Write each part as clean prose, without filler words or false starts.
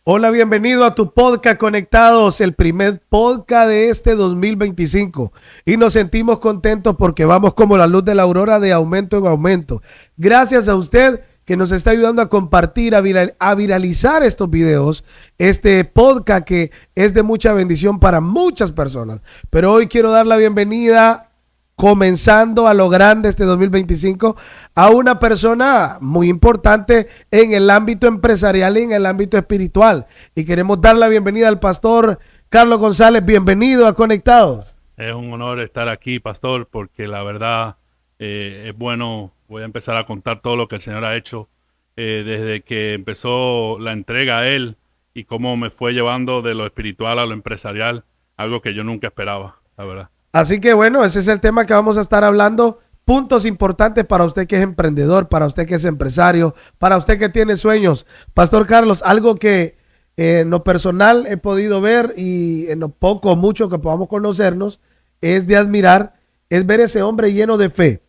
Hola, bienvenido a tu podcast Conectados, el primer podcast de este 2025. Y nos sentimos contentos porque vamos como la luz de la aurora, de aumento en aumento. Gracias a usted que nos está ayudando a compartir, a viralizar estos videos, este podcast que es de mucha bendición para muchas personas. Pero hoy quiero dar la bienvenida, comenzando a lo grande este 2025, a una persona muy importante en el ámbito empresarial y en el ámbito espiritual. Y queremos dar la bienvenida al pastor Carlos González. Bienvenido a Conectados. Es un honor estar aquí, pastor, porque la verdad es bueno. Voy a empezar a contar todo lo que el Señor ha hecho desde que empezó la entrega a Él y cómo me fue llevando de lo espiritual a lo empresarial, algo que yo nunca esperaba, la verdad. Así que bueno, ese es el tema que vamos a estar hablando. Puntos importantes para usted que es emprendedor, para usted que es empresario, para usted que tiene sueños. Pastor Carlos, algo que en lo personal he podido ver y en lo poco o mucho que podamos conocernos es de admirar, es ver ese hombre lleno de fe.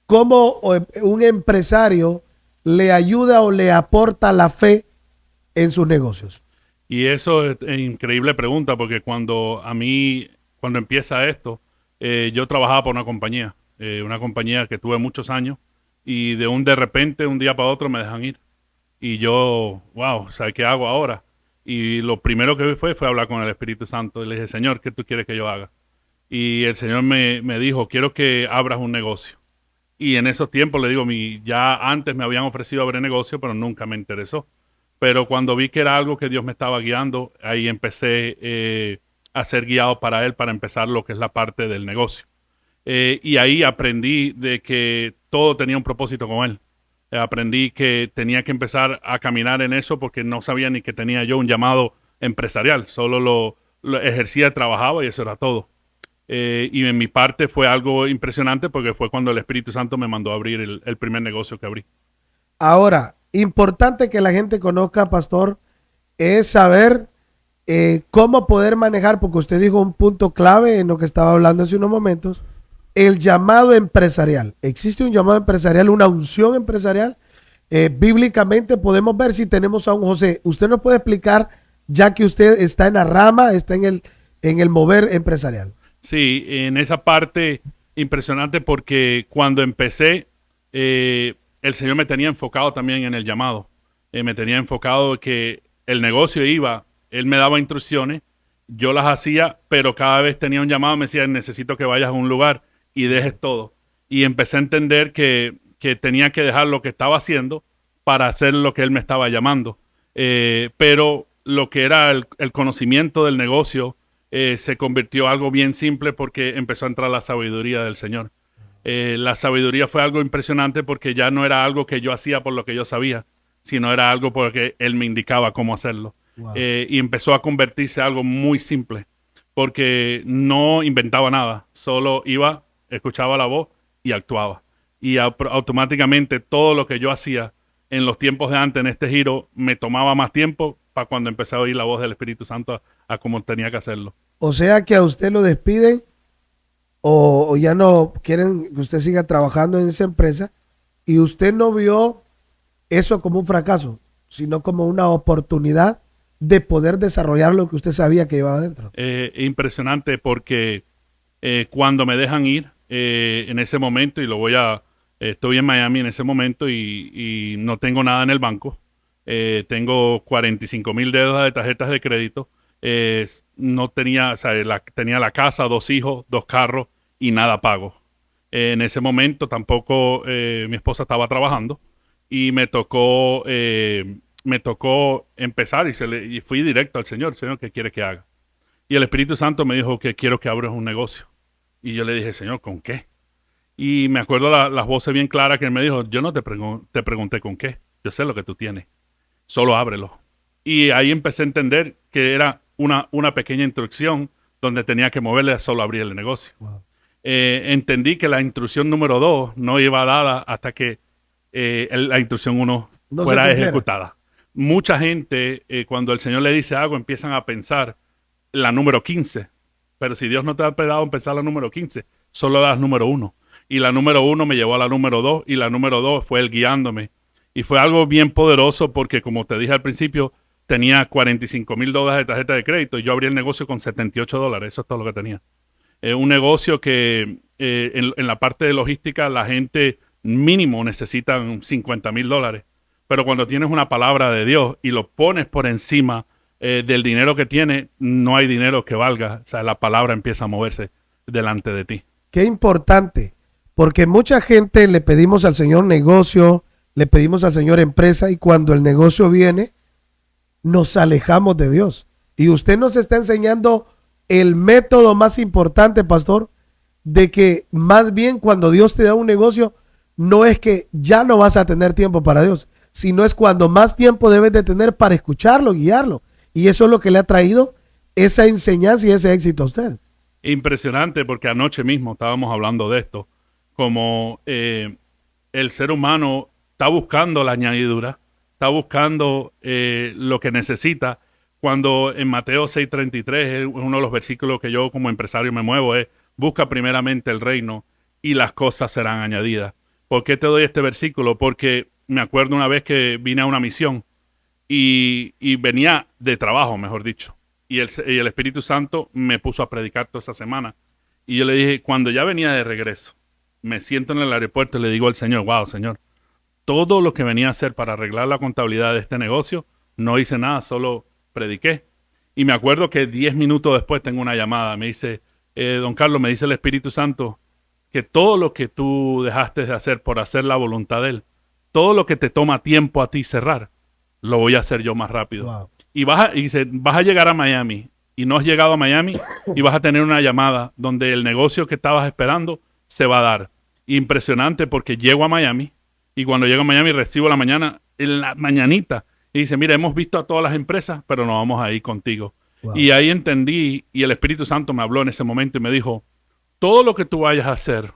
Cómo un empresario le ayuda o le aporta la fe en sus negocios. Y eso es increíble pregunta, porque cuando empieza esto, yo trabajaba por una compañía que tuve muchos años, y de repente, un día para otro me dejan ir. Y yo, wow, ¿sabes qué hago ahora? Y lo primero que vi fue hablar con el Espíritu Santo. Y le dije, Señor, ¿qué tú quieres que yo haga? Y el Señor me dijo, quiero que abras un negocio. Y en esos tiempos, le digo, ya antes me habían ofrecido abrir negocio, pero nunca me interesó. Pero cuando vi que era algo que Dios me estaba guiando, ahí empecé a ser guiado para Él, para empezar lo que es la parte del negocio. Y ahí aprendí de que todo tenía un propósito con Él. Aprendí que tenía que empezar a caminar en eso porque no sabía ni que tenía yo un llamado empresarial. Solo lo ejercía, trabajaba y eso era todo. Y en mi parte fue algo impresionante porque fue cuando el Espíritu Santo me mandó a abrir el primer negocio que abrí. Ahora, importante que la gente conozca, pastor, es saber cómo poder manejar, porque usted dijo un punto clave en lo que estaba hablando hace unos momentos, el llamado empresarial. ¿Existe un llamado empresarial, una unción empresarial? Bíblicamente podemos ver si tenemos a un José. ¿Usted nos puede explicar, ya que usted está en la rama, está en el mover empresarial? Sí, en esa parte impresionante porque cuando empecé, el Señor me tenía enfocado también en el llamado. Me tenía enfocado que el negocio iba, Él me daba instrucciones, yo las hacía, pero cada vez tenía un llamado, me decía, necesito que vayas a un lugar y dejes todo. Y empecé a entender que tenía que dejar lo que estaba haciendo para hacer lo que Él me estaba llamando. Pero lo que era el conocimiento del negocio se convirtió en algo bien simple porque empezó a entrar la sabiduría del Señor. La sabiduría fue algo impresionante porque ya no era algo que yo hacía por lo que yo sabía, sino era algo porque Él me indicaba cómo hacerlo. Wow. Y empezó a convertirse en algo muy simple porque no inventaba nada, solo iba, escuchaba la voz y actuaba. Y automáticamente todo lo que yo hacía en los tiempos de antes, en este giro, me tomaba más tiempo para cuando empecé a oír la voz del Espíritu Santo a cómo tenía que hacerlo. O sea que a usted lo despiden o ya no quieren que usted siga trabajando en esa empresa y usted no vio eso como un fracaso, sino como una oportunidad de poder desarrollar lo que usted sabía que llevaba adentro. Impresionante porque cuando me dejan ir en ese momento, estoy en Miami en ese momento y no tengo nada en el banco, tengo 45,000 deudas de tarjetas de crédito, no tenía, o sea, tenía la casa, 2 hijos, 2 carros y nada pago. En ese momento tampoco mi esposa estaba trabajando y me tocó empezar y fui directo al Señor, ¿qué quiere que haga? Y el Espíritu Santo me dijo que quiero que abras un negocio. Y yo le dije, Señor, ¿con qué? Y me acuerdo las voces bien claras que él me dijo, yo no te pregunté con qué, yo sé lo que tú tienes, solo ábrelo. Y ahí empecé a entender que era una pequeña instrucción donde tenía que moverle a solo abrir el negocio. Wow. Entendí que la instrucción número 2 no iba dada hasta que la instrucción 1 fuera ejecutada. Mucha gente, cuando el Señor le dice algo, empiezan a pensar la número 15. Pero si Dios no te ha pedido pensar la número 15, solo das número 1. y la número 1 me llevó a la número 2 y la número 2 fue él guiándome. Y fue algo bien poderoso porque, como te dije al principio, tenía $45,000 de tarjeta de crédito y yo abrí el negocio con $78. Eso es todo lo que tenía. Un negocio que en la parte de logística la gente mínimo necesitan $50,000. Pero cuando tienes una palabra de Dios y lo pones por encima del dinero que tiene, no hay dinero que valga. O sea, la palabra empieza a moverse delante de ti. Qué importante, porque mucha gente le pedimos al Señor negocio, le pedimos al Señor empresa y cuando el negocio viene, nos alejamos de Dios. Y usted nos está enseñando el método más importante, pastor, de que más bien cuando Dios te da un negocio, no es que ya no vas a tener tiempo para Dios, sino es cuando más tiempo debes de tener para escucharlo, guiarlo. Y eso es lo que le ha traído esa enseñanza y ese éxito a usted. Impresionante, porque anoche mismo estábamos hablando de esto, como el ser humano está buscando la añadidura, está buscando lo que necesita, cuando en Mateo 6:33 es uno de los versículos que yo como empresario me muevo, es busca primeramente el reino y las cosas serán añadidas. ¿Por qué te doy este versículo? Porque me acuerdo una vez que vine a una misión y venía de trabajo, mejor dicho, y el Espíritu Santo me puso a predicar toda esa semana. Y yo le dije, cuando ya venía de regreso, me siento en el aeropuerto y le digo al Señor, wow, Señor, todo lo que venía a hacer para arreglar la contabilidad de este negocio, no hice nada, solo prediqué. Y me acuerdo que 10 minutos después tengo una llamada, me dice, don Carlos, me dice el Espíritu Santo, que todo lo que tú dejaste de hacer por hacer la voluntad de Él, todo lo que te toma tiempo a ti cerrar, lo voy a hacer yo más rápido. Wow. Y dice, vas a llegar a Miami y no has llegado a Miami y vas a tener una llamada donde el negocio que estabas esperando se va a dar. Impresionante, porque llego a Miami y cuando llego a Miami recibo en la mañanita y dice, mira, hemos visto a todas las empresas, pero nos vamos a ir contigo. Wow. Y ahí entendí, y el Espíritu Santo me habló en ese momento y me dijo, todo lo que tú vayas a hacer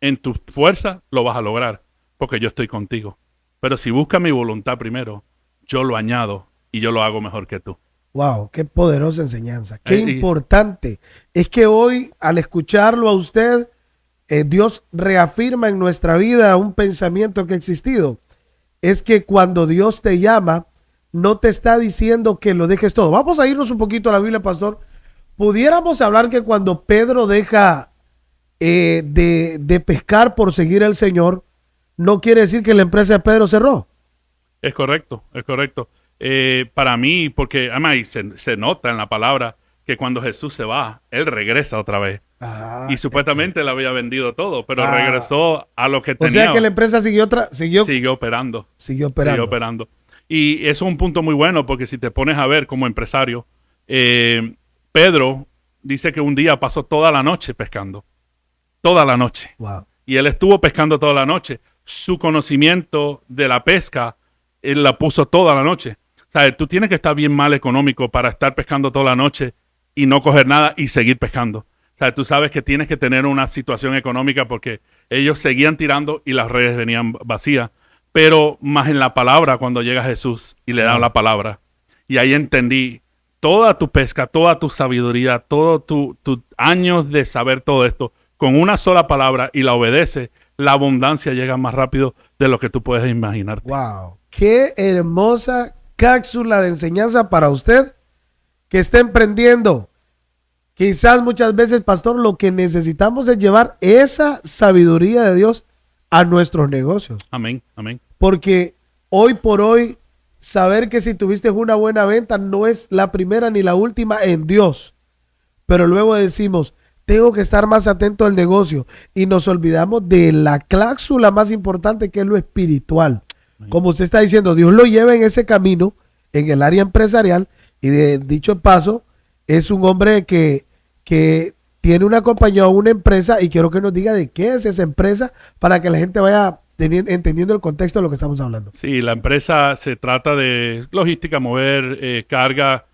en tu fuerza lo vas a lograr, porque yo estoy contigo. Pero si buscas mi voluntad primero, yo lo añado y yo lo hago mejor que tú. Wow, qué poderosa enseñanza, qué importante. Es que hoy, al escucharlo a usted, Dios reafirma en nuestra vida un pensamiento que ha existido. Es que cuando Dios te llama, no te está diciendo que lo dejes todo. Vamos a irnos un poquito a la Biblia, pastor. Pudiéramos hablar que cuando Pedro deja de pescar por seguir al Señor, no quiere decir que la empresa de Pedro cerró. Es correcto, es correcto. Para mí, porque además se nota en la palabra que cuando Jesús se va, Él regresa otra vez. Y supuestamente le había vendido todo, pero regresó a lo que tenía. O sea que la empresa siguió operando. Siguió operando. Siguió operando. Y eso es un punto muy bueno, porque si te pones a ver como empresario, Pedro dice que un día pasó toda la noche pescando. Toda la noche. Wow. Y él estuvo pescando toda la noche. Su conocimiento de la pesca, él la puso toda la noche. O sea, tú tienes que estar bien mal económico para estar pescando toda la noche y no coger nada y seguir pescando. O sea, tú sabes que tienes que tener una situación económica porque ellos seguían tirando y las redes venían vacías. Pero más en la palabra, cuando llega Jesús y le dan la palabra. Y ahí entendí toda tu pesca, toda tu sabiduría, todos tus años de saber todo esto, con una sola palabra y la obedece, la abundancia llega más rápido de lo que tú puedes imaginarte. Wow. Qué hermosa cápsula de enseñanza para usted que está emprendiendo. Quizás muchas veces, pastor, lo que necesitamos es llevar esa sabiduría de Dios a nuestros negocios. Amén, amén. Porque hoy por hoy, saber que si tuviste una buena venta no es la primera ni la última en Dios. Pero luego decimos, tengo que estar más atento al negocio y nos olvidamos de la cláusula más importante, que es lo espiritual. Como usted está diciendo, Dios lo lleva en ese camino, en el área empresarial, y de dicho paso, es un hombre que tiene una compañía o una empresa, y quiero que nos diga de qué es esa empresa para que la gente vaya entendiendo el contexto de lo que estamos hablando. Sí, la empresa se trata de logística, mover carga,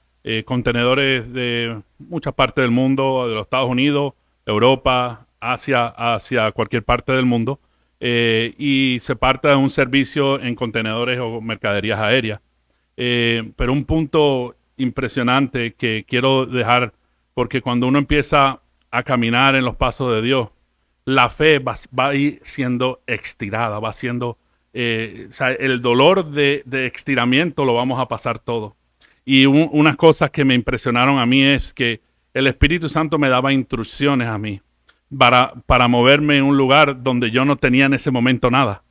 contenedores de muchas partes del mundo, de los Estados Unidos, Europa, Asia, hacia cualquier parte del mundo. Y se parte de un servicio en contenedores o mercaderías aéreas. Pero un punto impresionante que quiero dejar, porque cuando uno empieza a caminar en los pasos de Dios, la fe va a ir siendo estirada, va siendo, o sea, el dolor de estiramiento lo vamos a pasar todo. Y unas cosas que me impresionaron a mí es que el Espíritu Santo me daba instrucciones a mí para moverme en un lugar donde yo no tenía en ese momento nada.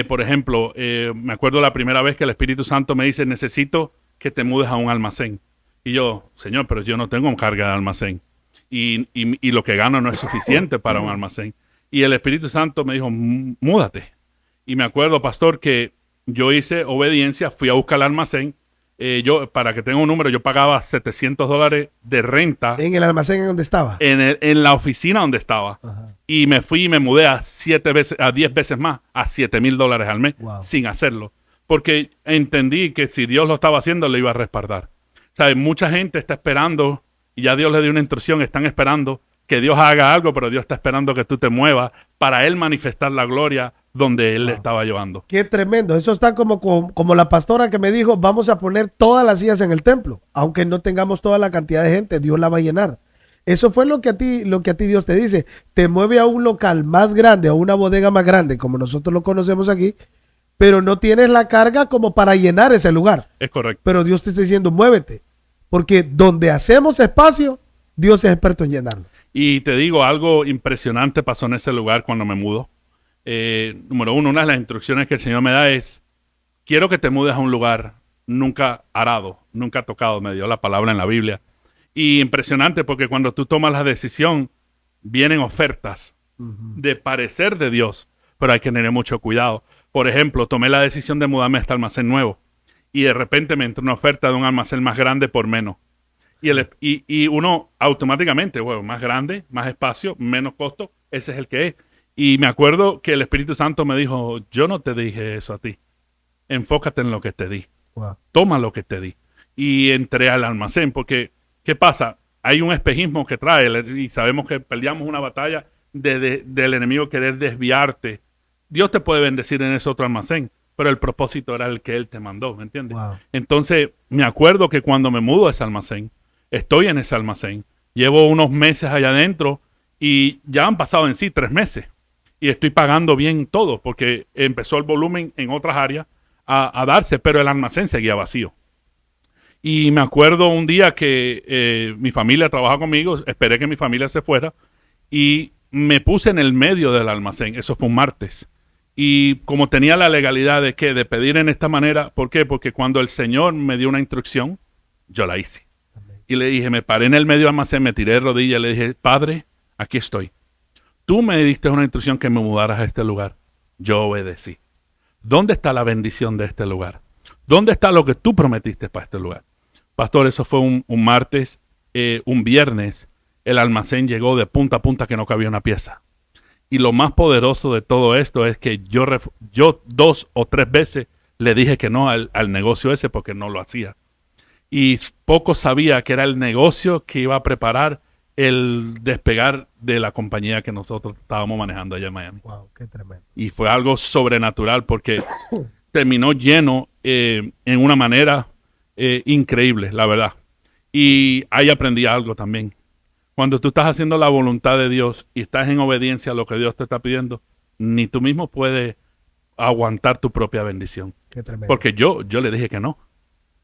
Por ejemplo, me acuerdo la primera vez que el Espíritu Santo me dice, necesito que te mudes a un almacén. Y yo, Señor, pero yo no tengo carga de almacén. Y lo que gano no es suficiente para un almacén. Y el Espíritu Santo me dijo, múdate. Y me acuerdo, pastor, que yo hice obediencia, fui a buscar el almacén. Yo, para que tenga un número, yo pagaba $700 de renta. ¿En el almacén en donde estaba? En la oficina donde estaba. Ajá. Y me fui y me mudé a 10 veces más, a $7,000 al mes, Wow. sin hacerlo. Porque entendí que si Dios lo estaba haciendo, lo iba a respaldar. ¿Sabes? Mucha gente está esperando, y ya Dios le dio una instrucción, están esperando que Dios haga algo, pero Dios está esperando que tú te muevas para Él manifestar la gloria donde Él le estaba llevando. Qué tremendo. Eso está como la pastora que me dijo, vamos a poner todas las sillas en el templo. Aunque no tengamos toda la cantidad de gente, Dios la va a llenar. Eso fue lo que a ti Dios te dice. Te mueve a un local más grande, a una bodega más grande, como nosotros lo conocemos aquí, pero no tienes la carga como para llenar ese lugar. Es correcto. Pero Dios te está diciendo, muévete. Porque donde hacemos espacio, Dios es experto en llenarlo. Y te digo, algo impresionante pasó en ese lugar cuando me mudo. Número uno, una de las instrucciones que el Señor me da es, quiero que te mudes a un lugar nunca arado, nunca tocado. Me dio la palabra en la Biblia. Y impresionante porque cuando tú tomas la decisión, vienen ofertas de parecer de Dios, pero hay que tener mucho cuidado. Por ejemplo, tomé la decisión de mudarme a este almacén nuevo y de repente me entró una oferta de un almacén más grande por menos. Y uno automáticamente, bueno, más grande, más espacio, menos costo, ese es el que es. Y me acuerdo que el Espíritu Santo me dijo, yo no te dije eso a ti, enfócate en lo que te di, toma lo que te di. Y entré al almacén, porque, ¿qué pasa? Hay un espejismo que trae, y sabemos que peleamos una batalla del enemigo querer desviarte. Dios te puede bendecir en ese otro almacén, pero el propósito era el que Él te mandó, ¿me entiendes? Wow. Entonces, me acuerdo que cuando me mudo a ese almacén, estoy en ese almacén, llevo unos meses allá adentro y ya han pasado en sí 3 meses y estoy pagando bien todo porque empezó el volumen en otras áreas a darse, pero el almacén seguía vacío. Y me acuerdo un día que mi familia trabajaba conmigo, esperé que mi familia se fuera y me puse en el medio del almacén, eso fue un martes. Y como tenía la legalidad de pedir en esta manera, ¿por qué? Porque cuando el Señor me dio una instrucción, yo la hice. Y le dije, me paré en el medio del almacén, me tiré de rodillas, le dije, Padre, aquí estoy. Tú me diste una instrucción que me mudaras a este lugar. Yo obedecí. ¿Dónde está la bendición de este lugar? ¿Dónde está lo que tú prometiste para este lugar? Pastor, eso fue un martes. Un viernes, el almacén llegó de punta a punta que no cabía una pieza. Y lo más poderoso de todo esto es que yo 2 o 3 veces le dije que no al negocio ese porque no lo hacía. Y poco sabía que era el negocio que iba a preparar el despegar de la compañía que nosotros estábamos manejando allá en Miami. Wow, qué tremendo. Y fue algo sobrenatural porque terminó lleno en una manera increíble, la verdad. Y ahí aprendí algo también. Cuando tú estás haciendo la voluntad de Dios y estás en obediencia a lo que Dios te está pidiendo, ni tú mismo puedes aguantar tu propia bendición. Qué tremendo. Porque yo le dije que no,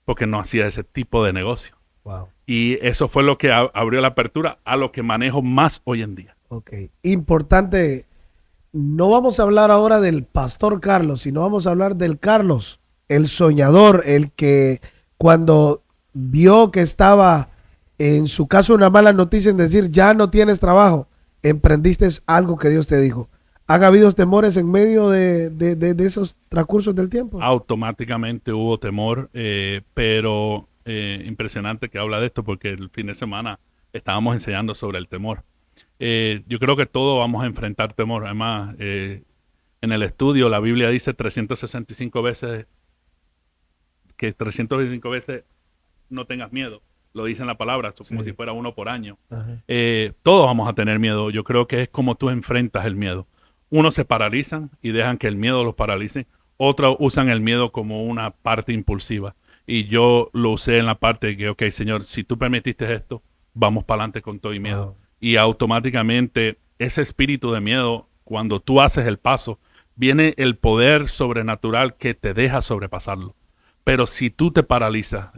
porque no hacía ese tipo de negocio. Wow. Y eso fue lo que abrió la apertura a lo que manejo más hoy en día. Ok. Importante. No vamos a hablar ahora del pastor Carlos, sino vamos a hablar del Carlos, el soñador, el que cuando vio que estaba en su caso una mala noticia en decir ya no tienes trabajo, emprendiste algo que Dios te dijo. ¿Han habido temores en medio de esos transcursos del tiempo? Automáticamente hubo temor, pero impresionante que habla de esto porque el fin de semana estábamos enseñando sobre el temor. Yo creo que todos vamos a enfrentar temor. Además, en el estudio la Biblia dice 365 veces que 365 veces no tengas miedo. Lo dice en la palabra, como Sí. si fuera uno por año. Ajá. Todos vamos a tener miedo. Yo creo que es como tú enfrentas el miedo. Unos se paralizan y dejan que el miedo los paralice. Otros usan el miedo como una parte impulsiva. Y yo lo usé en la parte de que, ok, Señor, si tú permitiste esto, vamos para adelante con todo y miedo. Wow. Y automáticamente ese espíritu de miedo, cuando tú haces el paso, viene el poder sobrenatural que te deja sobrepasarlo. Pero si tú te paralizas,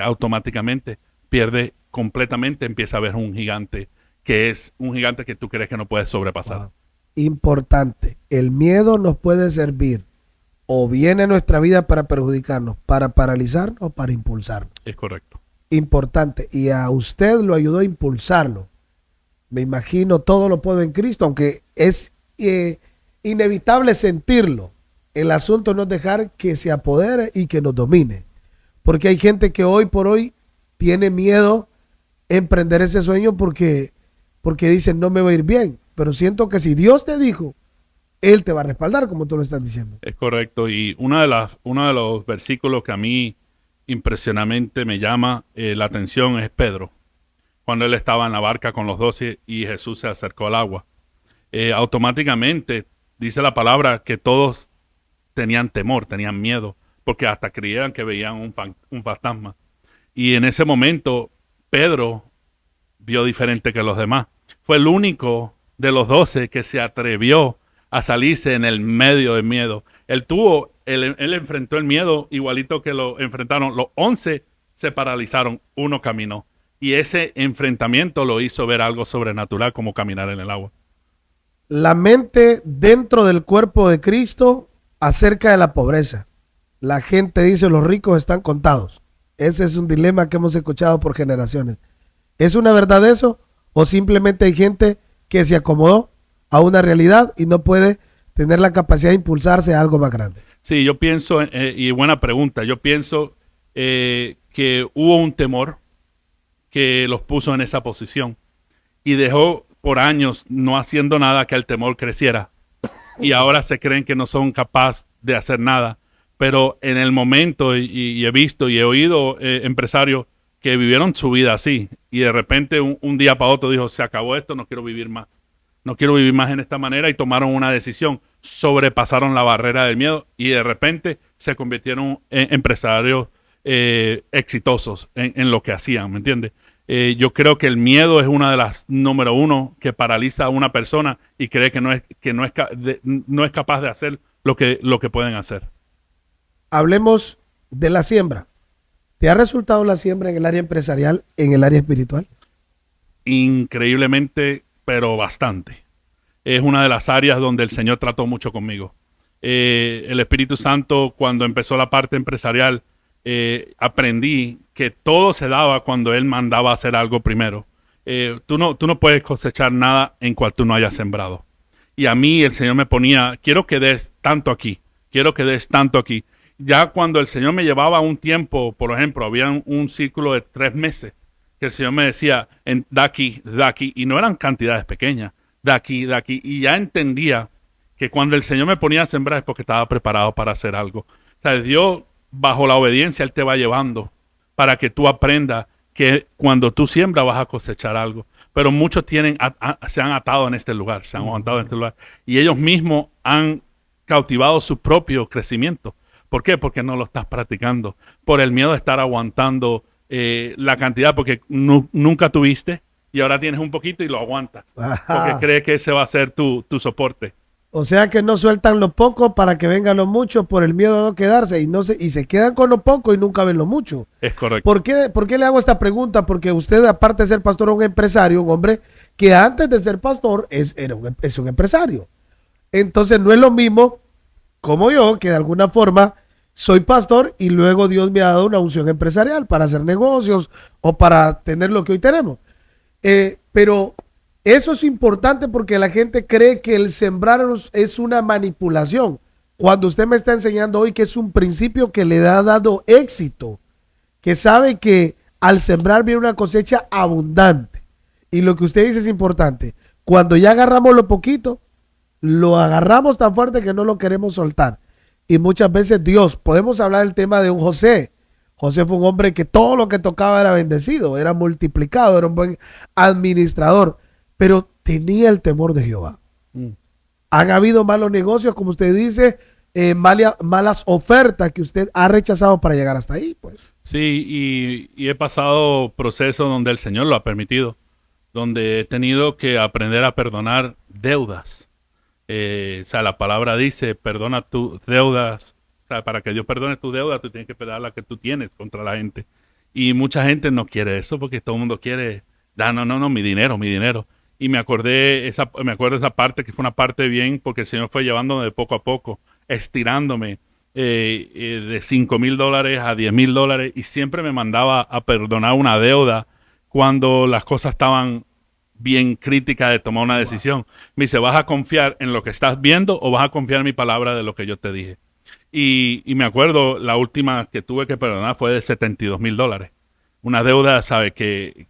automáticamente pierde completamente, empieza a ver un gigante que es un gigante que tú crees que no puedes sobrepasar. Wow. Importante, el miedo nos puede servir o bien en nuestra vida para perjudicarnos, para paralizarnos o para impulsarnos. Es correcto. Importante, y a usted lo ayudó a impulsarlo. Me imagino todo lo puedo en Cristo, aunque es inevitable sentirlo. El asunto no es dejar que se apodere y que nos domine, porque hay gente que hoy por hoy tiene miedo a emprender ese sueño porque dicen no me va a ir bien, pero siento que si Dios te dijo, Él te va a respaldar, como tú lo estás diciendo. Es correcto, y uno de los versículos que a mí impresionantemente me llama la atención es Pedro, cuando él estaba en la barca con los 12 y Jesús se acercó al agua. Automáticamente dice la palabra que todos tenían temor, tenían miedo, porque hasta creían que veían un fantasma. Y en ese momento Pedro vio diferente que los demás. Fue el único de los 12 que se atrevió a salirse en el medio del miedo. Él enfrentó el miedo igualito que lo enfrentaron. Los 11 se paralizaron, uno caminó. Y ese enfrentamiento lo hizo ver algo sobrenatural como caminar en el agua. La mente dentro del cuerpo de Cristo acerca de la pobreza. La gente dice los ricos están contados. Ese es un dilema que hemos escuchado por generaciones. ¿Es una verdad eso? ¿O simplemente hay gente que se acomodó a una realidad y no puede tener la capacidad de impulsarse a algo más grande? Sí, yo pienso, y buena pregunta, yo pienso que hubo un temor que los puso en esa posición y dejó por años no haciendo nada que el temor creciera. Y ahora se creen que no son capaces de hacer nada. Pero en el momento, y he visto y he oído empresarios que vivieron su vida así, y de repente un día para otro dijo, se acabó esto, no quiero vivir más. No quiero vivir más en esta manera, y tomaron una decisión, sobrepasaron la barrera del miedo, y de repente se convirtieron en empresarios exitosos en lo que hacían, ¿me entiendes? Yo creo que el miedo es una de las número uno que paraliza a una persona y cree que no es capaz de hacer lo que pueden hacer. Hablemos de la siembra. ¿Te ha resultado la siembra en el área empresarial, en el área espiritual? Increíblemente, pero bastante. Es una de las áreas donde el Señor trató mucho conmigo. El Espíritu Santo, cuando empezó la parte empresarial, aprendí que todo se daba cuando Él mandaba hacer algo primero. Tú no puedes cosechar nada en cual tú no hayas sembrado. Y a mí el Señor me ponía, quiero que des tanto aquí, quiero que des tanto aquí. Ya cuando el Señor me llevaba un tiempo, por ejemplo, había un círculo de 3 meses, que el Señor me decía, da aquí, y no eran cantidades pequeñas, da aquí, y ya entendía que cuando el Señor me ponía a sembrar es porque estaba preparado para hacer algo. O sea, Dios, bajo la obediencia, Él te va llevando para que tú aprendas que cuando tú siembras vas a cosechar algo. Pero muchos se han atado en este lugar, se han aguantado en este lugar, y ellos mismos han cautivado su propio crecimiento. ¿Por qué? Porque no lo estás practicando. Por el miedo de estar aguantando la cantidad, porque nunca tuviste y ahora tienes un poquito y lo aguantas. Porque crees que ese va a ser tu soporte. O sea que no sueltan lo poco para que vengan lo mucho por el miedo de no quedarse y se quedan con lo poco y nunca ven lo mucho. Es correcto. ¿Por qué le hago esta pregunta? Porque usted, aparte de ser pastor, es un empresario, un hombre que antes de ser pastor es un empresario. Entonces no es lo mismo como yo, que de alguna forma soy pastor y luego Dios me ha dado una unción empresarial para hacer negocios o para tener lo que hoy tenemos. Pero eso es importante porque la gente cree que el sembrar es una manipulación. Cuando usted me está enseñando hoy que es un principio que le ha dado éxito, que sabe que al sembrar viene una cosecha abundante. Y lo que usted dice es importante. Cuando ya agarramos lo poquito, lo agarramos tan fuerte que no lo queremos soltar. Y muchas veces Dios, podemos hablar del tema de un José. José fue un hombre que todo lo que tocaba era bendecido, era multiplicado, era un buen administrador, pero tenía el temor de Jehová. Han habido malos negocios, como usted dice, malas ofertas que usted ha rechazado para llegar hasta ahí, pues. Sí, y he pasado procesos donde el Señor lo ha permitido. donde he tenido que aprender a perdonar deudas. O sea, la palabra dice, perdona tus deudas. O sea, para que Dios perdone tu deuda, tú tienes que perdonar la que tú tienes contra la gente. Y mucha gente no quiere eso porque todo el mundo quiere, no, mi dinero, mi dinero. Y me acuerdo esa parte que fue una parte bien porque el Señor fue llevándome de poco a poco, estirándome de $5,000 a $10,000 y siempre me mandaba a perdonar una deuda cuando las cosas estaban bien críticas de tomar una decisión. Me dice, ¿vas a confiar en lo que estás viendo o vas a confiar en mi palabra de lo que yo te dije? Y me acuerdo, la última que tuve que perdonar fue de $72,000. Una deuda, sabe que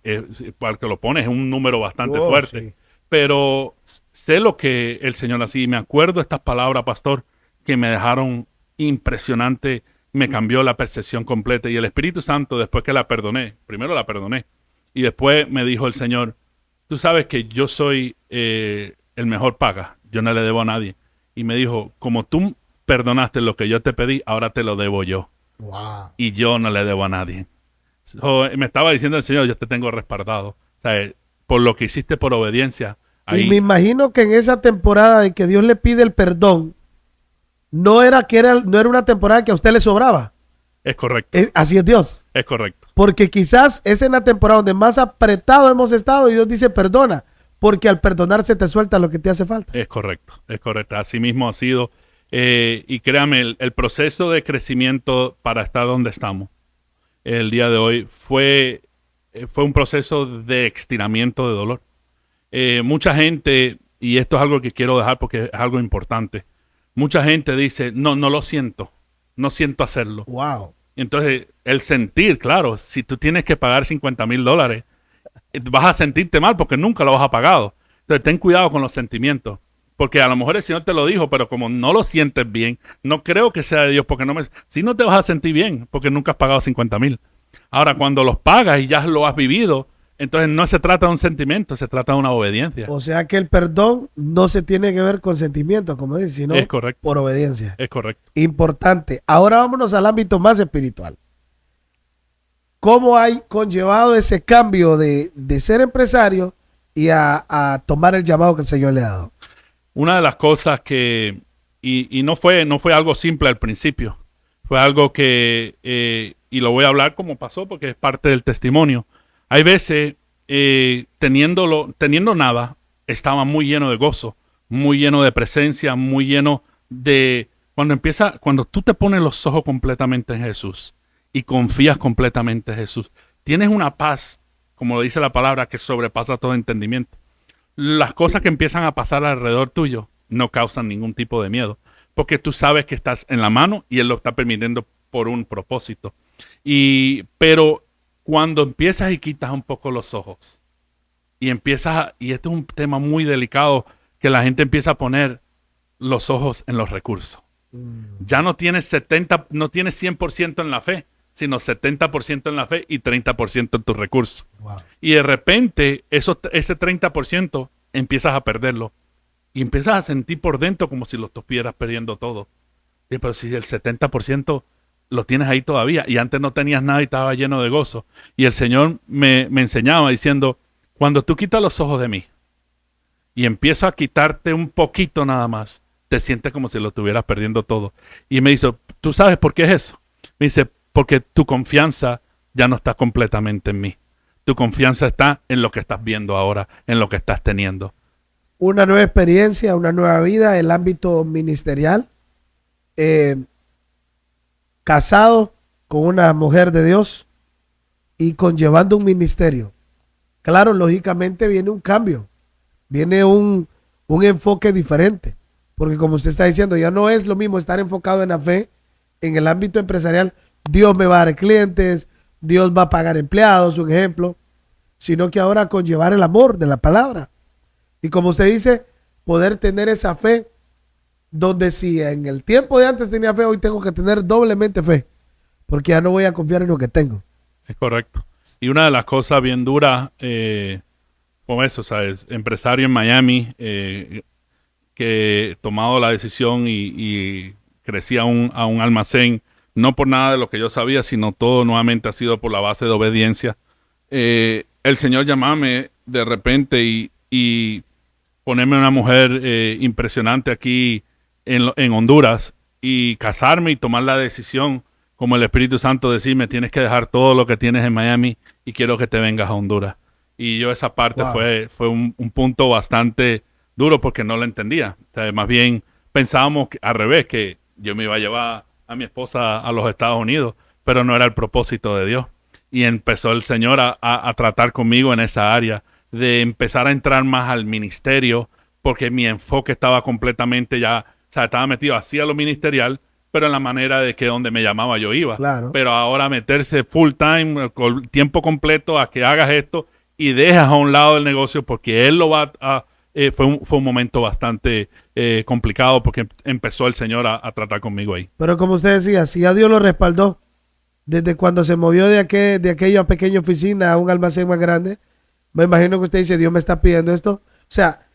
para que lo pones es un número bastante fuerte. Sí. Pero sé lo que el Señor hacía. Y me acuerdo estas palabras, pastor, que me dejaron impresionante. Me cambió la percepción completa. Y el Espíritu Santo, después que la perdoné, primero la perdoné. Y después me dijo el Señor, tú sabes que yo soy el mejor paga. Yo no le debo a nadie. Y me dijo, como tú perdonaste lo que yo te pedí, ahora te lo debo yo. Wow. Y yo no le debo a nadie. Me estaba diciendo el Señor, yo te tengo respaldado. O sea, por lo que hiciste por obediencia. Ahí... Y me imagino que en esa temporada de que Dios le pide el perdón, no era una temporada que a usted le sobraba. Es correcto. Así es Dios. Es correcto. Porque quizás es en la temporada donde más apretado hemos estado y Dios dice perdona, porque al perdonar se te suelta lo que te hace falta. Es correcto, es correcto. Así mismo ha sido. Y créame, el proceso de crecimiento para estar donde estamos el día de hoy fue un proceso de estiramiento de dolor. Mucha gente, y esto es algo que quiero dejar porque es algo importante, mucha gente dice, no lo siento, no siento hacerlo. Wow. Entonces, el sentir, claro, si tú tienes que pagar $50,000, vas a sentirte mal porque nunca lo has pagado. Entonces, ten cuidado con los sentimientos. Porque a lo mejor el Señor te lo dijo, pero como no lo sientes bien, no creo que sea de Dios, porque si no te vas a sentir bien, porque nunca has pagado 50,000. Ahora, cuando los pagas y ya lo has vivido, entonces no se trata de un sentimiento, se trata de una obediencia. O sea que el perdón no se tiene que ver con sentimientos, como dice, sino es correcto. Por obediencia. Es correcto. Importante. Ahora vámonos al ámbito más espiritual. ¿Cómo hay conllevado ese cambio de ser empresario y a tomar el llamado que el Señor le ha dado? Una de las cosas que, y no fue algo simple al principio, fue algo que, y lo voy a hablar como pasó porque es parte del testimonio. Hay veces, teniendo nada, estaba muy lleno de gozo, muy lleno de presencia, muy lleno de, cuando tú te pones los ojos completamente en Jesús y confías completamente en Jesús, tienes una paz, como dice la palabra, que sobrepasa todo entendimiento. Las cosas que empiezan a pasar alrededor tuyo no causan ningún tipo de miedo, porque tú sabes que estás en la mano y Él lo está permitiendo por un propósito. Pero cuando empiezas y quitas un poco los ojos y este es un tema muy delicado, que la gente empieza a poner los ojos en los recursos. Ya no tienes 100% en la fe, sino 70% en la fe y 30% en tus recursos. Wow. Y de repente ese 30% empiezas a perderlo y empiezas a sentir por dentro como si lo estuvieras perdiendo todo. Sí, pero si el 70% lo tienes ahí todavía y antes no tenías nada y estaba lleno de gozo. Y el Señor me enseñaba diciendo, cuando tú quitas los ojos de mí y empiezo a quitarte un poquito nada más, te sientes como si lo estuvieras perdiendo todo. Y me dice, ¿tú sabes por qué es eso? Me dice, porque tu confianza ya no está completamente en mí. Tu confianza está en lo que estás viendo ahora, en lo que estás teniendo. Una nueva experiencia, una nueva vida en el ámbito ministerial. Casado con una mujer de Dios y conllevando un ministerio. Claro, lógicamente viene un cambio, viene un enfoque diferente. Porque como usted está diciendo, ya no es lo mismo estar enfocado en la fe, en el ámbito empresarial. Dios me va a dar clientes, Dios va a pagar empleados, un ejemplo, sino que ahora conllevar el amor de la palabra. Y como usted dice, poder tener esa fe, donde si en el tiempo de antes tenía fe, hoy tengo que tener doblemente fe, porque ya no voy a confiar en lo que tengo. Es correcto. Y una de las cosas bien duras, como eso, ¿sabes? Empresario en Miami, que he tomado la decisión y crecí a un almacén, no por nada de lo que yo sabía, sino todo nuevamente ha sido por la base de obediencia. el Señor llamarme de repente y ponerme una mujer impresionante aquí en Honduras y casarme y tomar la decisión, como el Espíritu Santo decirme, tienes que dejar todo lo que tienes en Miami y quiero que te vengas a Honduras. Y yo esa parte Wow. fue un punto bastante duro porque no lo entendía. O sea, más bien pensábamos al revés, que yo me iba a llevar a mi esposa a los Estados Unidos, pero no era el propósito de Dios. Y empezó el Señor a tratar conmigo en esa área, de empezar a entrar más al ministerio, porque mi enfoque estaba completamente ya, o sea, estaba metido hacia lo ministerial, pero en la manera de que donde me llamaba yo iba. Claro. Pero ahora meterse full time, con tiempo completo, a que hagas esto y dejas a un lado el negocio porque él lo va a... fue un momento bastante complicado porque empezó el Señor a tratar conmigo ahí. Pero como usted decía, si a Dios lo respaldó, desde cuando se movió de aquella pequeña oficina a un almacén más grande, me imagino que usted dice, Dios me está pidiendo esto. O sea,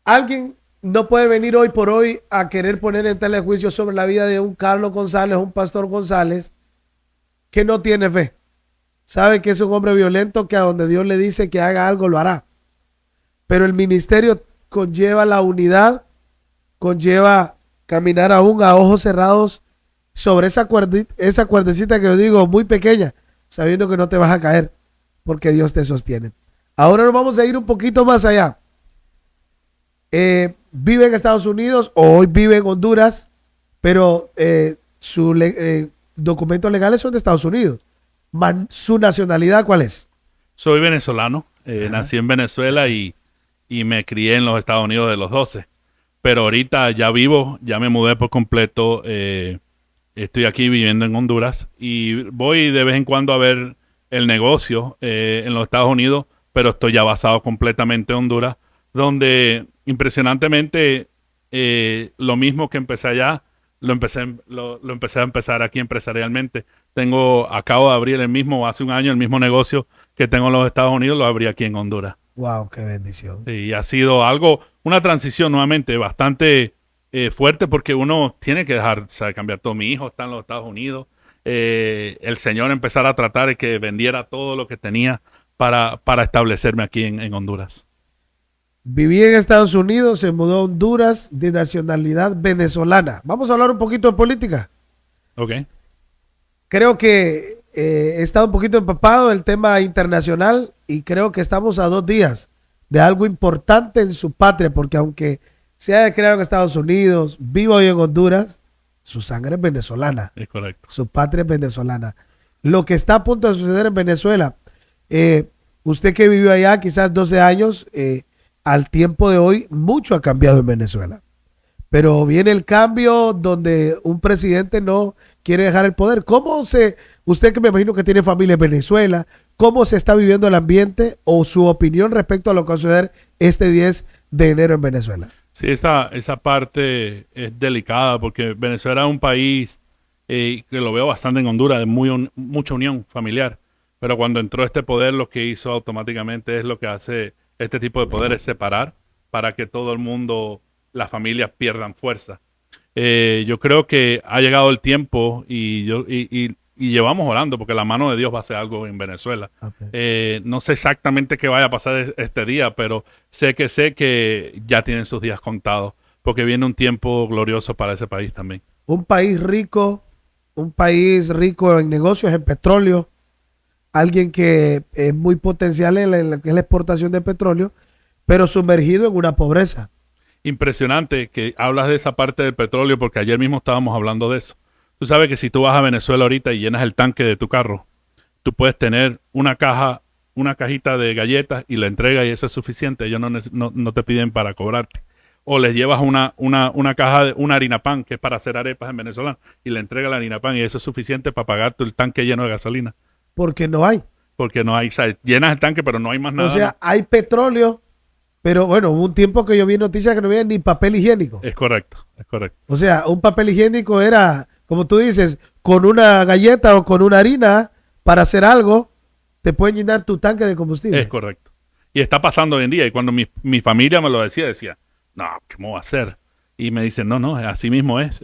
alguien no puede venir hoy por hoy a querer poner en tela de juicio sobre la vida de un Carlos González, un pastor González, que no tiene fe. Sabe que es un hombre violento que a donde Dios le dice que haga algo, lo hará. Pero el ministerio conlleva la unidad, conlleva caminar aún a ojos cerrados sobre esa cuerdecita que yo digo muy pequeña, sabiendo que no te vas a caer, porque Dios te sostiene. Ahora nos vamos a ir un poquito más allá. Vive en Estados Unidos, o hoy vive en Honduras, pero sus documentos legales son de Estados Unidos. ¿Su nacionalidad cuál es? Soy venezolano, nací en Venezuela y me crié en los Estados Unidos de los 12. Pero ahorita ya vivo, ya me mudé por completo. Estoy aquí viviendo en Honduras y voy de vez en cuando a ver el negocio en los Estados Unidos, pero estoy ya basado completamente en Honduras, donde impresionantemente lo mismo que empecé allá, lo empecé a empezar aquí empresarialmente. Acabo de abrir hace un año, el mismo negocio que tengo en los Estados Unidos, lo abrí aquí en Honduras. Wow, qué bendición. Y ha sido una transición nuevamente bastante fuerte porque uno tiene que cambiar todo. Mi hijo está en los Estados Unidos. El Señor empezar a tratar de que vendiera todo lo que tenía para establecerme aquí en Honduras. Viví en Estados Unidos, se mudó a Honduras, de nacionalidad venezolana. Vamos a hablar un poquito de política. Ok. Creo que he estado un poquito empapado del tema internacional y creo que estamos a 2 días de algo importante en su patria, porque aunque se haya creado en Estados Unidos, viva hoy en Honduras, su sangre es venezolana. Es correcto. Su patria es venezolana. Lo que está a punto de suceder en Venezuela, usted que vivió allá quizás 12 años, al tiempo de hoy, mucho ha cambiado en Venezuela. Pero viene el cambio donde un presidente no quiere dejar el poder. Usted que me imagino que tiene familia en Venezuela, cómo se está viviendo el ambiente o su opinión respecto a lo que va a suceder este 10 de enero en Venezuela? Sí, esa parte es delicada porque Venezuela es un país que lo veo bastante en Honduras, de mucha unión familiar. Pero cuando entró este poder, lo que hizo automáticamente es lo que hace este tipo de poder, es separar para que todo el mundo, las familias pierdan fuerza. Yo creo que ha llegado el tiempo y llevamos orando porque la mano de Dios va a hacer algo en Venezuela. Okay. No sé exactamente qué vaya a pasar este día, pero sé que ya tienen sus días contados porque viene un tiempo glorioso para ese país también. Un país rico en negocios, en petróleo, alguien que es muy potencial en lo que es la exportación de petróleo, pero sumergido en una pobreza. Impresionante que hablas de esa parte del petróleo porque ayer mismo estábamos hablando de eso. Tú sabes que si tú vas a Venezuela ahorita y llenas el tanque de tu carro, tú puedes tener una cajita de galletas y la entregas y eso es suficiente. Ellos no te piden para cobrarte. O les llevas una caja, una harina pan, que es para hacer arepas en Venezuela, y le entregas la harina pan y eso es suficiente para pagar el tanque lleno de gasolina. Porque no hay. Porque no hay, o sea, llenas el tanque pero no hay más nada. O sea, hay petróleo, pero bueno, hubo un tiempo que yo vi noticias que no había ni papel higiénico. Es correcto, es correcto. O sea, un papel higiénico era, como tú dices, con una galleta o con una harina para hacer algo, te pueden llenar tu tanque de combustible. Es correcto. Y está pasando hoy en día. Y cuando mi familia me lo decía, no, ¿cómo va a ser? Y me dicen, no, así mismo es.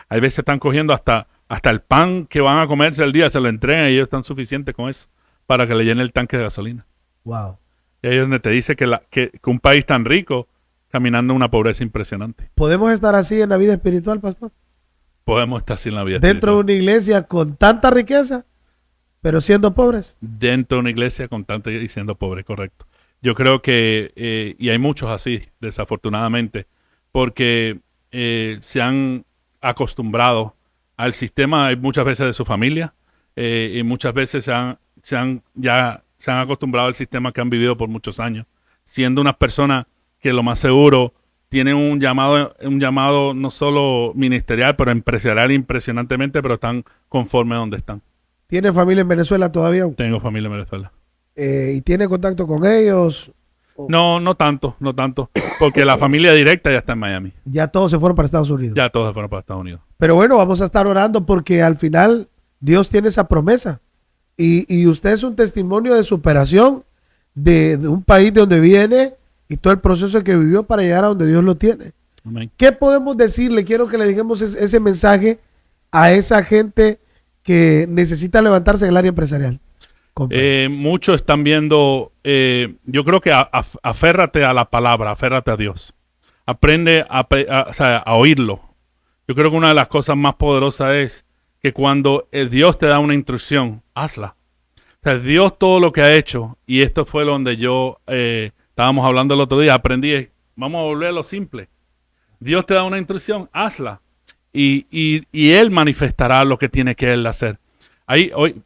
Hay veces están cogiendo hasta el pan que van a comerse el día, se lo entregan y ellos están suficientes con eso para que le llene el tanque de gasolina. Wow. Y ahí es donde te dice que un país tan rico caminando en una pobreza impresionante. ¿Podemos estar así en la vida espiritual, pastor? Podemos estar sin la vida Dentro de espiritual. una iglesia con tanta riqueza, pero siendo pobres. Dentro de una iglesia con tanta y siendo pobre, correcto. Yo creo que, y hay muchos así, desafortunadamente, porque se han acostumbrado al sistema muchas veces de su familia y muchas veces se han acostumbrado al sistema que han vivido por muchos años, siendo unas personas que lo más seguro tienen un llamado no solo ministerial, pero empresarial impresionantemente, pero están conformes a donde están. ¿Tiene familia en Venezuela todavía? Tengo familia en Venezuela. ¿Y tiene contacto con ellos? No tanto, porque la familia directa ya está en Miami. Ya todos se fueron para Estados Unidos. Ya todos se fueron para Estados Unidos. Pero bueno, vamos a estar orando porque al final Dios tiene esa promesa. Y usted es un testimonio de superación de un país de donde viene y todo el proceso que vivió para llegar a donde Dios lo tiene. Amén. ¿Qué podemos decirle? Quiero que le digamos ese mensaje a esa gente que necesita levantarse en el área empresarial. Con fe. Muchos están viendo, yo creo que aférrate a la palabra, aférrate a Dios. Aprende o sea, a oírlo. Yo creo que una de las cosas más poderosas es que cuando Dios te da una instrucción, hazla. O sea, Dios todo lo que ha hecho, y esto fue donde yo estábamos hablando el otro día, aprendí, vamos a volver a lo simple. Dios te da una instrucción, hazla. Y Él manifestará lo que tiene que Él hacer.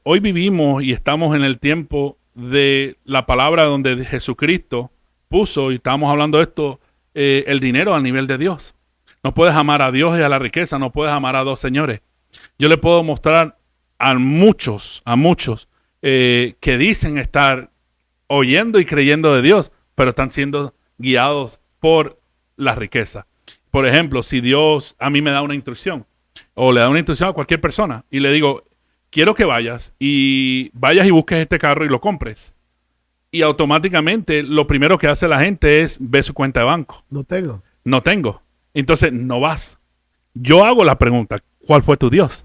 Hoy vivimos y estamos en el tiempo de la palabra donde Jesucristo puso, y estamos hablando de esto, el dinero al nivel de Dios. No puedes amar a Dios y a la riqueza, no puedes amar a dos señores. Yo le puedo mostrar a muchos que dicen estar oyendo y creyendo de Dios, pero están siendo guiados por la riqueza. Por ejemplo, si Dios a mí me da una instrucción, o le da una instrucción a cualquier persona, y le digo, quiero que vayas y busques este carro y lo compres. Y automáticamente lo primero que hace la gente es ver su cuenta de banco. No tengo. No tengo. Entonces no vas. Yo hago la pregunta, ¿cuál fue tu Dios?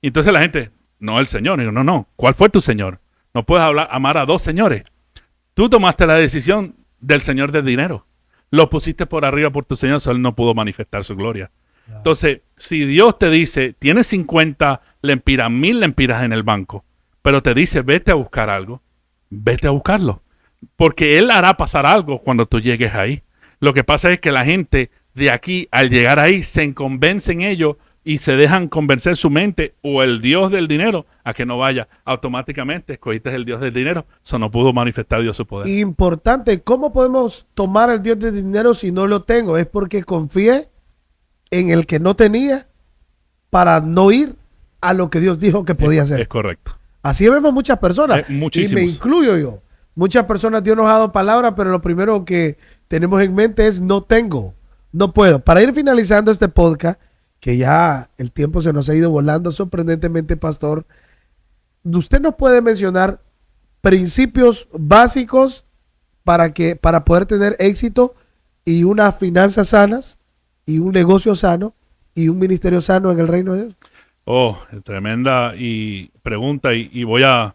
Y entonces la gente, no el Señor. Y digo, no, ¿cuál fue tu Señor? No puedes amar a dos señores. Tú tomaste la decisión del Señor del dinero. Lo pusiste por arriba por tu Señor, Él no pudo manifestar su gloria. Claro. Entonces, si Dios te dice, tienes 50 lempiras, 1000 lempiras en el banco, pero te dice, vete a buscar algo, vete a buscarlo. Porque Él hará pasar algo cuando tú llegues ahí. Lo que pasa es que la gente de aquí, al llegar ahí, se convence en ello y se dejan convencer su mente o el Dios del dinero a que no vaya. Automáticamente escogiste el Dios del dinero, eso no pudo manifestar Dios su poder. Importante, ¿cómo podemos tomar el Dios del dinero si no lo tengo? Es porque confié en el que no tenía para no ir a lo que Dios dijo que podía hacer. Es correcto. Así vemos muchas personas, y me incluyo yo. Muchas personas Dios nos ha dado palabra, pero lo primero que tenemos en mente es no tengo, no puedo. Para ir finalizando este podcast, que ya el tiempo se nos ha ido volando sorprendentemente, pastor, ¿usted nos puede mencionar principios básicos para poder tener éxito y unas finanzas sanas y un negocio sano y un ministerio sano en el reino de Dios? Oh, tremenda pregunta y voy a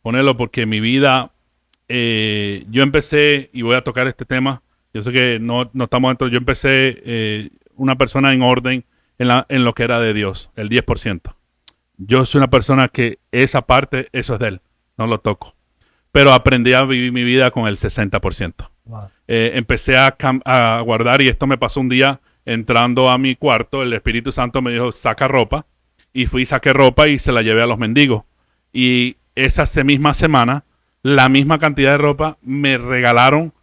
ponerlo porque mi vida, yo empecé, y voy a tocar este tema, yo sé que no estamos dentro, yo empecé una persona en orden en lo que era de Dios, el 10%. Yo soy una persona que esa parte, eso es de Él, no lo toco. Pero aprendí a vivir mi vida con el 60%. Wow. Empecé a guardar, y esto me pasó un día entrando a mi cuarto, el Espíritu Santo me dijo, saca ropa, y fui, saqué ropa y se la llevé a los mendigos. Y esa misma semana, la misma cantidad de ropa, me regalaron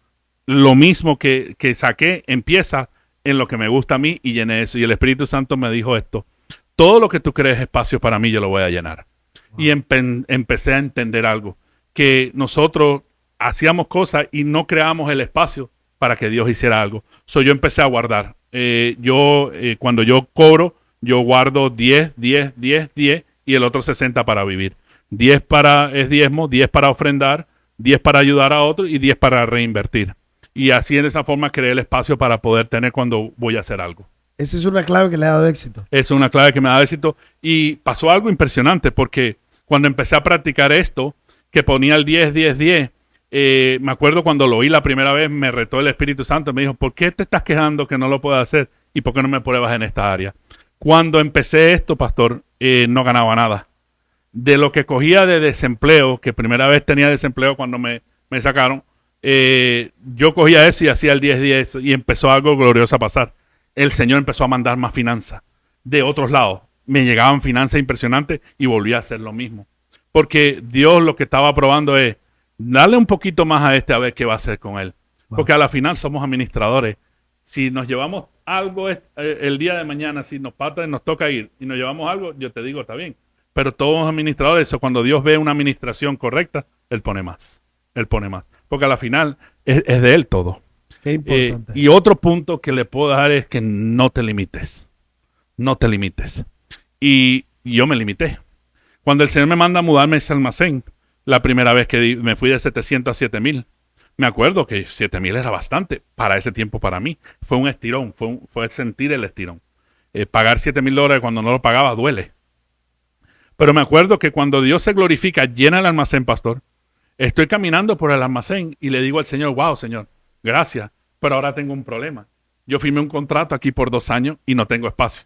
lo mismo que saqué en piezas, en lo que me gusta a mí, y llené eso. Y el Espíritu Santo me dijo esto, todo lo que tú crees espacio para mí, yo lo voy a llenar. Wow. Y empecé a entender algo, que nosotros hacíamos cosas y no creábamos el espacio para que Dios hiciera algo. Yo empecé a guardar. Cuando yo cobro, yo guardo 10, y el otro 60 para vivir. 10 es diezmo, 10 para ofrendar, 10 para ayudar a otros y 10 para reinvertir. Y así en esa forma creé el espacio para poder tener cuando voy a hacer algo. Esa es una clave que le ha dado éxito. Es una clave que me ha dado éxito. Y pasó algo impresionante porque cuando empecé a practicar esto, que ponía el 10, 10, 10. Me acuerdo cuando lo oí la primera vez, me retó el Espíritu Santo, me dijo, ¿por qué te estás quejando que no lo puedes hacer? ¿Y por qué no me pruebas en esta área? Cuando empecé esto, pastor, no ganaba nada. De lo que cogía de desempleo, que primera vez tenía desempleo cuando me sacaron, yo cogía eso y hacía el 10-10 y empezó algo glorioso a pasar. El Señor empezó a mandar más finanzas de otros lados. Me llegaban finanzas impresionantes y volví a hacer lo mismo. Porque Dios lo que estaba probando es, dale un poquito más a este a ver qué va a hacer con él. Wow. Porque a la final somos administradores. Si nos llevamos algo el día de mañana, si nos toca ir y nos llevamos algo, yo te digo, está bien. Pero todos los administradores, eso, cuando Dios ve una administración correcta, Él pone más. Él pone más. Porque a la final es de Él todo. Qué importante. Y otro punto que le puedo dar es que no te limites. No te limites. Y yo me limité. Cuando el Señor me manda a mudarme a ese almacén, la primera vez que me fui de 700 a 7,000, me acuerdo que 7,000 era bastante para ese tiempo para mí. Fue un estirón, fue sentir el estirón. Pagar $7,000 cuando no lo pagaba duele. Pero me acuerdo que cuando Dios se glorifica, llena el almacén, pastor. Estoy caminando por el almacén y le digo al Señor, wow, Señor, gracias, pero ahora tengo un problema. Yo firmé un contrato aquí por 2 años y no tengo espacio.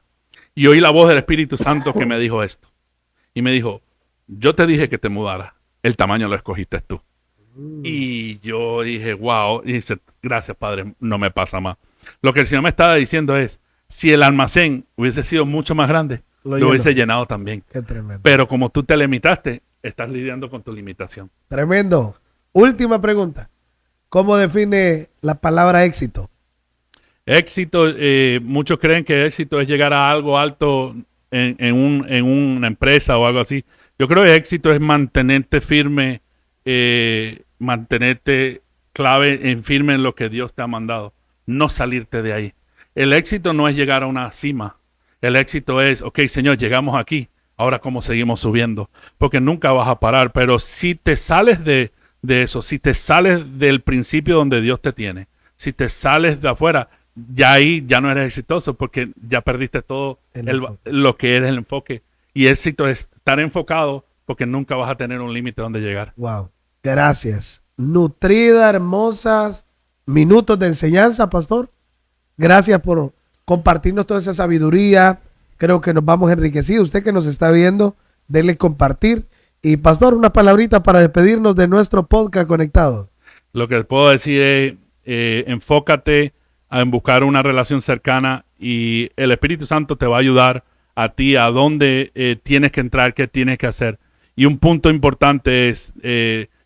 Y oí la voz del Espíritu Santo que me dijo esto. Y me dijo, yo te dije que te mudaras, el tamaño lo escogiste tú. Y yo dije, wow, y dice, gracias, Padre, no me pasa más. Lo que el Señor me estaba diciendo es, si el almacén hubiese sido mucho más grande, lo hubiese llenado también. Qué tremendo. Pero como tú te limitaste, estás lidiando con tu limitación. Tremendo. Última pregunta. ¿Cómo define la palabra éxito? Éxito, muchos creen que éxito es llegar a algo alto en una empresa o algo así. Yo creo que éxito es mantenerte firme, mantenerte firme en lo que Dios te ha mandado. No salirte de ahí. El éxito no es llegar a una cima. El éxito es, ok, Señor, llegamos aquí. Ahora, ¿cómo seguimos subiendo? Porque nunca vas a parar. Pero si te sales de eso, si te sales del principio donde Dios te tiene, si te sales de afuera, ya ahí ya no eres exitoso porque ya perdiste todo lo que es el enfoque. Y éxito es estar enfocado porque nunca vas a tener un límite donde llegar. Wow. Gracias. Nutrida, hermosas minutos de enseñanza, pastor. Gracias por compartirnos toda esa sabiduría. Creo que nos vamos enriquecidos. Usted que nos está viendo, denle compartir. Y pastor, una palabrita para despedirnos de nuestro podcast Conectados. Lo que puedo decir es, enfócate en buscar una relación cercana y el Espíritu Santo te va a ayudar a ti a dónde tienes que entrar, qué tienes que hacer. Y un punto importante es,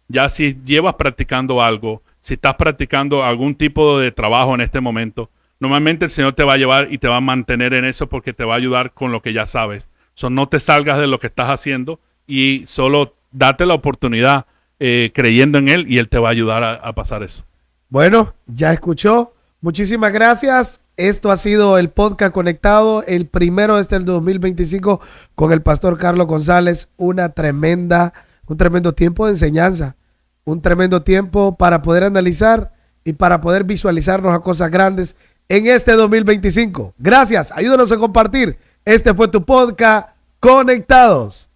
ya si llevas practicando algo, si estás practicando algún tipo de trabajo en este momento, normalmente el Señor te va a llevar y te va a mantener en eso porque te va a ayudar con lo que ya sabes. No te salgas de lo que estás haciendo y solo date la oportunidad creyendo en Él y Él te va a ayudar a pasar eso. Bueno, ya escuchó. Muchísimas gracias. Esto ha sido el podcast Conectado, el primero desde el 2025 con el pastor Carlos González. Un tremendo tiempo de enseñanza, un tremendo tiempo para poder analizar y para poder visualizarnos a cosas grandes en este 2025. Gracias, ayúdanos a compartir. Este fue tu podcast Conectados.